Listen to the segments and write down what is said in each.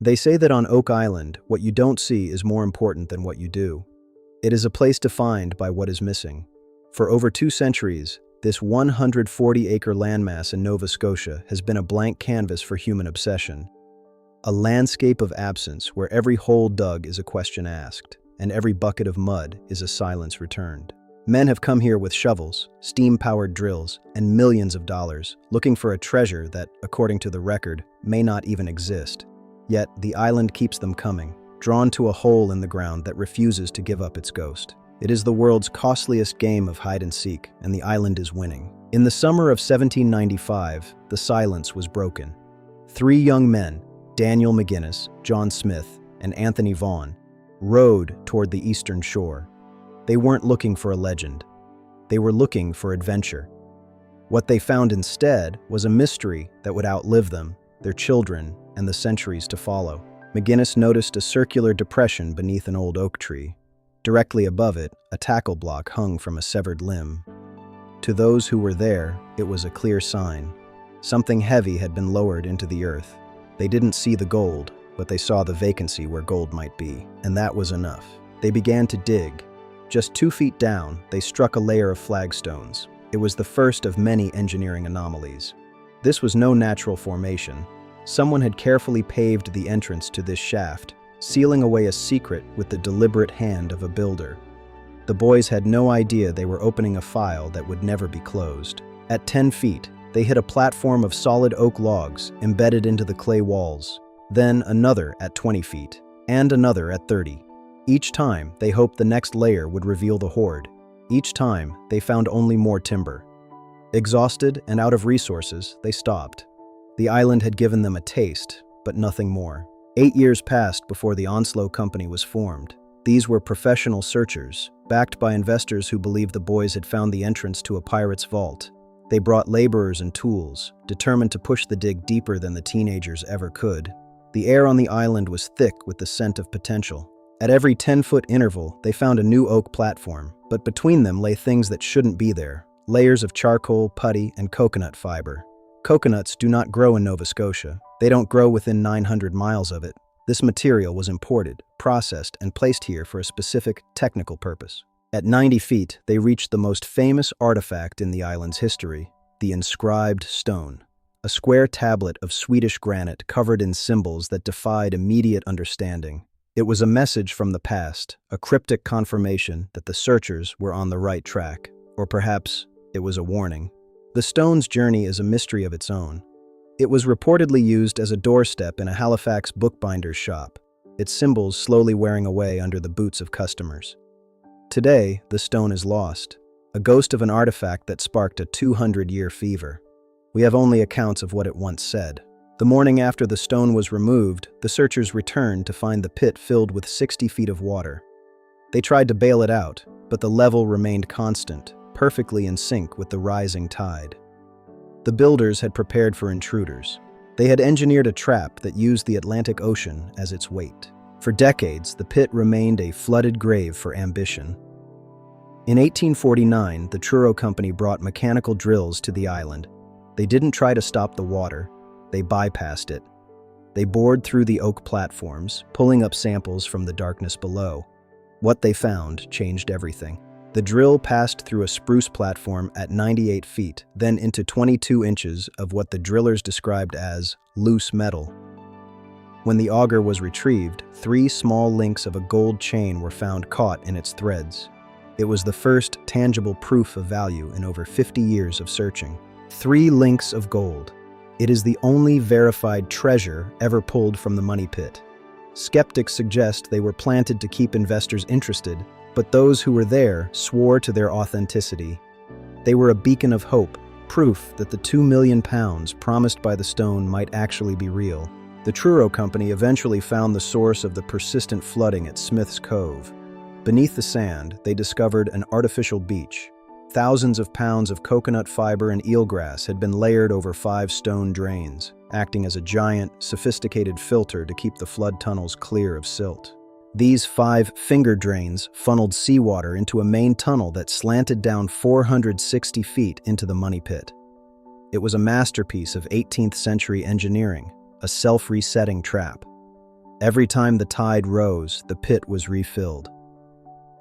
They say that on Oak Island, what you don't see is more important than what you do. It is a place defined by what is missing. For over 2 centuries, this 140-acre landmass in Nova Scotia has been a blank canvas for human obsession. A landscape of absence where every hole dug is a question asked, and every bucket of mud is a silence returned. Men have come here with shovels, steam-powered drills, and millions of dollars, looking for a treasure that, according to the record, may not even exist. Yet, the island keeps them coming, drawn to a hole in the ground that refuses to give up its ghost. It is the world's costliest game of hide-and-seek, and the island is winning. In the summer of 1795, the silence was broken. 3 young men, Daniel McGinnis, John Smith, and Anthony Vaughan, rowed toward the eastern shore. They weren't looking for a legend. They were looking for adventure. What they found instead was a mystery that would outlive them, their children, and the centuries to follow. McGinnis noticed a circular depression beneath an old oak tree. Directly above it, a tackle block hung from a severed limb. To those who were there, it was a clear sign. Something heavy had been lowered into the earth. They didn't see the gold, but they saw the vacancy where gold might be, and that was enough. They began to dig. Just 2 feet down, they struck a layer of flagstones. It was the first of many engineering anomalies. This was no natural formation. Someone had carefully paved the entrance to this shaft, sealing away a secret with the deliberate hand of a builder. The boys had no idea they were opening a file that would never be closed. At 10 feet, they hit a platform of solid oak logs embedded into the clay walls, then another at 20 feet, and another at 30. Each time, they hoped the next layer would reveal the hoard. Each time, they found only more timber. Exhausted and out of resources, they stopped. The island had given them a taste, but nothing more. 8 years passed before the Onslow Company was formed. These were professional searchers, backed by investors who believed the boys had found the entrance to a pirate's vault. They brought laborers and tools, determined to push the dig deeper than the teenagers ever could. The air on the island was thick with the scent of potential. At every 10-foot interval, they found a new oak platform, but between them lay things that shouldn't be there: layers of charcoal, putty, and coconut fiber. Coconuts do not grow in Nova Scotia. They don't grow within 900 miles of it. This material was imported, processed, and placed here for a specific technical purpose. At 90 feet, they reached the most famous artifact in the island's history, the inscribed stone. A square tablet of Swedish granite covered in symbols that defied immediate understanding. It was a message from the past, a cryptic confirmation that the searchers were on the right track. Or perhaps it was a warning. The stone's journey is a mystery of its own. It was reportedly used as a doorstep in a Halifax bookbinder's shop, its symbols slowly wearing away under the boots of customers. Today, the stone is lost, a ghost of an artifact that sparked a 200-year fever. We have only accounts of what it once said. The morning after the stone was removed, the searchers returned to find the pit filled with 60 feet of water. They tried to bail it out, but the level remained constant, perfectly in sync with the rising tide. The builders had prepared for intruders. They had engineered a trap that used the Atlantic Ocean as its weight. For decades, the pit remained a flooded grave for ambition. In 1849, the Truro Company brought mechanical drills to the island. They didn't try to stop the water. They bypassed it. They bored through the oak platforms, pulling up samples from the darkness below. What they found changed everything. The drill passed through a spruce platform at 98 feet, then into 22 inches of what the drillers described as loose metal. When the auger was retrieved, 3 small links of a gold chain were found caught in its threads. It was the first tangible proof of value in over 50 years of searching. 3 links of gold. It is the only verified treasure ever pulled from the money pit. Skeptics suggest they were planted to keep investors interested, but those who were there swore to their authenticity. They were a beacon of hope, proof that the £2 million promised by the stone might actually be real. The Truro Company eventually found the source of the persistent flooding at Smith's Cove. Beneath the sand, they discovered an artificial beach. Thousands of pounds of coconut fiber and eelgrass had been layered over 5 stone drains, acting as a giant, sophisticated filter to keep the flood tunnels clear of silt. These 5 finger drains funneled seawater into a main tunnel that slanted down 460 feet into the money pit. It was a masterpiece of 18th century engineering, a self-resetting trap. Every time the tide rose, the pit was refilled.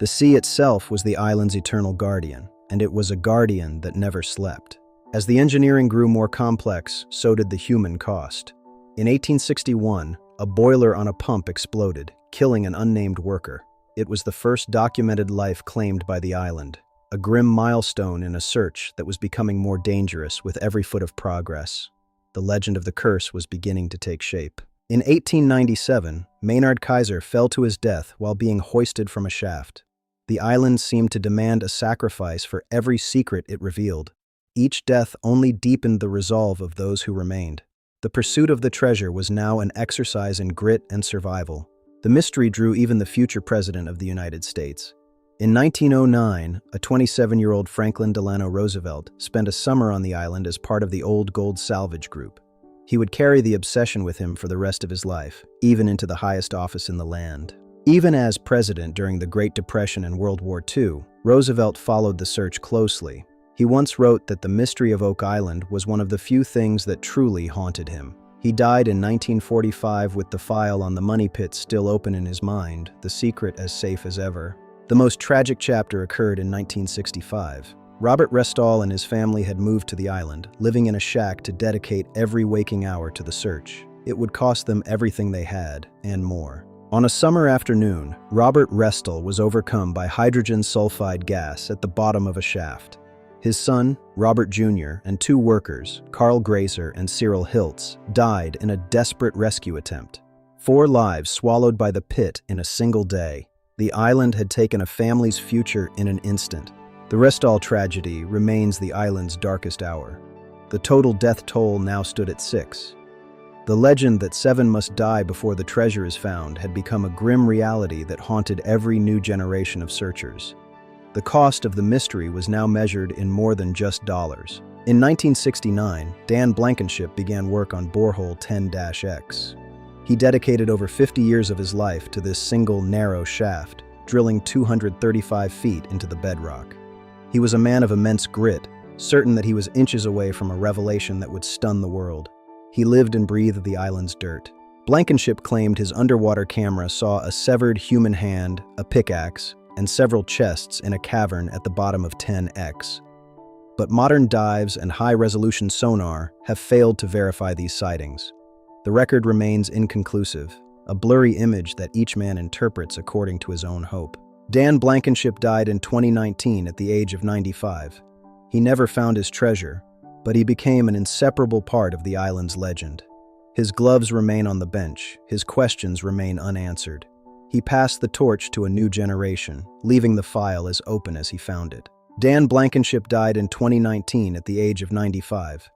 The sea itself was the island's eternal guardian, and it was a guardian that never slept. As the engineering grew more complex, so did the human cost. In 1861, a boiler on a pump exploded, killing an unnamed worker. It was the first documented life claimed by the island, a grim milestone in a search that was becoming more dangerous with every foot of progress. The legend of the curse was beginning to take shape. In 1897, Maynard Kaiser fell to his death while being hoisted from a shaft. The island seemed to demand a sacrifice for every secret it revealed. Each death only deepened the resolve of those who remained. The pursuit of the treasure was now an exercise in grit and survival. The mystery drew even the future president of the United States. In 1909, a 27-year-old Franklin Delano Roosevelt spent a summer on the island as part of the Old Gold Salvage Group. He would carry the obsession with him for the rest of his life, even into the highest office in the land. Even as president during the Great Depression and World War II, Roosevelt followed the search closely. He once wrote that the mystery of Oak Island was one of the few things that truly haunted him. He died in 1945 with the file on the money pit still open in his mind, the secret as safe as ever. The most tragic chapter occurred in 1965. Robert Restall and his family had moved to the island, living in a shack to dedicate every waking hour to the search. It would cost them everything they had, and more. On a summer afternoon, Robert Restall was overcome by hydrogen sulfide gas at the bottom of a shaft. His son, Robert Jr., and two workers, Carl Grazer and Cyril Hiltz, died in a desperate rescue attempt. 4 lives swallowed by the pit in a single day. The island had taken a family's future in an instant. The Restall tragedy remains the island's darkest hour. The total death toll now stood at 6. The legend that 7 must die before the treasure is found had become a grim reality that haunted every new generation of searchers. The cost of the mystery was now measured in more than just dollars. In 1969, Dan Blankenship began work on Borehole 10-X. He dedicated over 50 years of his life to this single narrow shaft, drilling 235 feet into the bedrock. He was a man of immense grit, certain that he was inches away from a revelation that would stun the world. He lived and breathed the island's dirt. Blankenship claimed his underwater camera saw a severed human hand, a pickaxe, and several chests in a cavern at the bottom of 10X. But modern dives and high-resolution sonar have failed to verify these sightings. The record remains inconclusive, a blurry image that each man interprets according to his own hope. Dan Blankenship died in 2019 at the age of 95. He never found his treasure, but he became an inseparable part of the island's legend. His gloves remain on the bench, his questions remain unanswered. He passed the torch to a new generation, leaving the file as open as he found it. Dan Blankenship died in 2019 at the age of 95.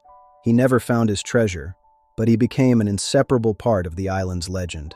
He never found his treasure, but he became an inseparable part of the island's legend.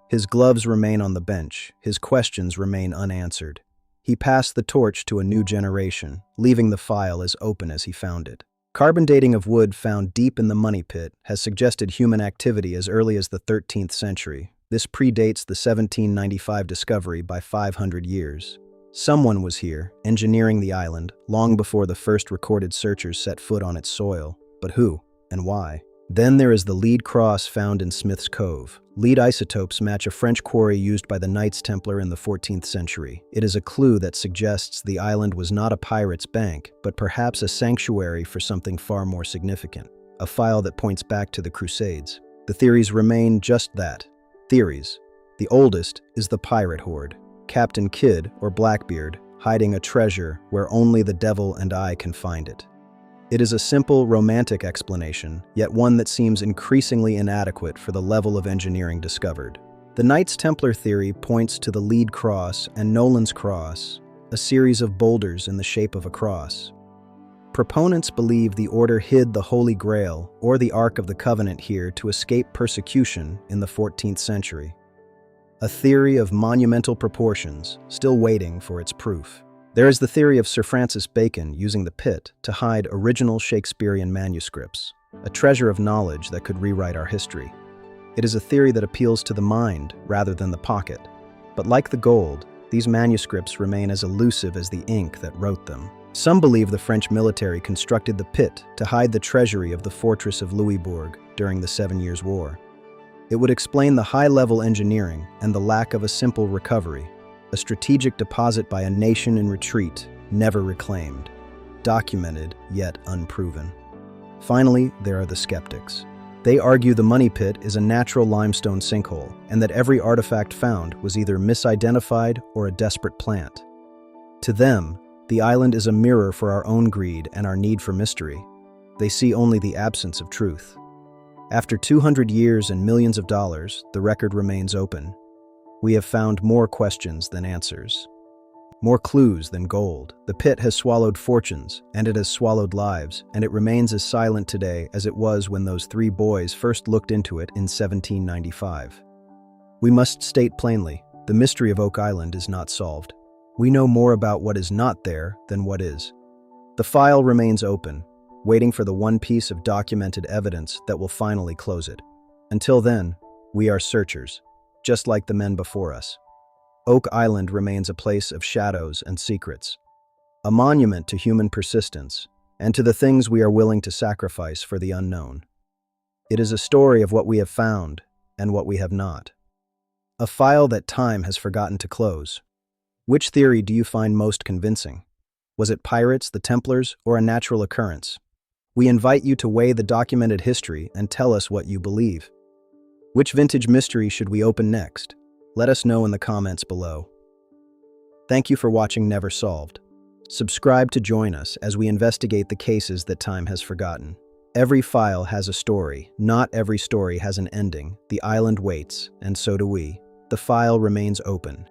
His gloves remain on the bench, his questions remain unanswered. He passed the torch to a new generation, leaving the file as open as he found it. Carbon dating of wood found deep in the money pit has suggested human activity as early as the 13th century. This predates the 1795 discovery by 500 years. Someone was here, engineering the island, long before the first recorded searchers set foot on its soil. But who and why? Then there is the lead cross found in Smith's Cove. Lead isotopes match a French quarry used by the Knights Templar in the 14th century. It is a clue that suggests the island was not a pirate's bank, but perhaps a sanctuary for something far more significant. A file that points back to the Crusades. The theories remain just that. Theories. The oldest is the pirate horde, Captain Kidd or Blackbeard, hiding a treasure where only the devil and I can find it. It is a simple, romantic explanation, yet one that seems increasingly inadequate for the level of engineering discovered. The Knights Templar theory points to the Lead Cross and Nolan's Cross, a series of boulders in the shape of a cross. Proponents believe the order hid the Holy Grail or the Ark of the Covenant here to escape persecution in the 14th century. A theory of monumental proportions, still waiting for its proof. There is the theory of Sir Francis Bacon using the pit to hide original Shakespearean manuscripts, a treasure of knowledge that could rewrite our history. It is a theory that appeals to the mind rather than the pocket. But like the gold, these manuscripts remain as elusive as the ink that wrote them. Some believe the French military constructed the pit to hide the treasury of the fortress of Louisbourg during the 7 Years' War. It would explain the high-level engineering and the lack of a simple recovery, a strategic deposit by a nation in retreat, never reclaimed, documented yet unproven. Finally, there are the skeptics. They argue the Money Pit is a natural limestone sinkhole and that every artifact found was either misidentified or a desperate plant. To them, the island is a mirror for our own greed and our need for mystery. They see only the absence of truth. After 200 years and millions of dollars, the record remains open. We have found more questions than answers. More clues than gold. The pit has swallowed fortunes, and it has swallowed lives, and it remains as silent today as it was when those three boys first looked into it in 1795. We must state plainly, the mystery of Oak Island is not solved. We know more about what is not there than what is. The file remains open, waiting for the one piece of documented evidence that will finally close it. Until then, we are searchers, just like the men before us. Oak Island remains a place of shadows and secrets, a monument to human persistence and to the things we are willing to sacrifice for the unknown. It is a story of what we have found and what we have not. A file that time has forgotten to close. Which theory do you find most convincing? Was it pirates, the Templars, or a natural occurrence? We invite you to weigh the documented history and tell us what you believe. Which vintage mystery should we open next? Let us know in the comments below. Thank you for watching Never Solved. Subscribe to join us as we investigate the cases that time has forgotten. Every file has a story. Not every story has an ending. The island waits, and so do we. The file remains open.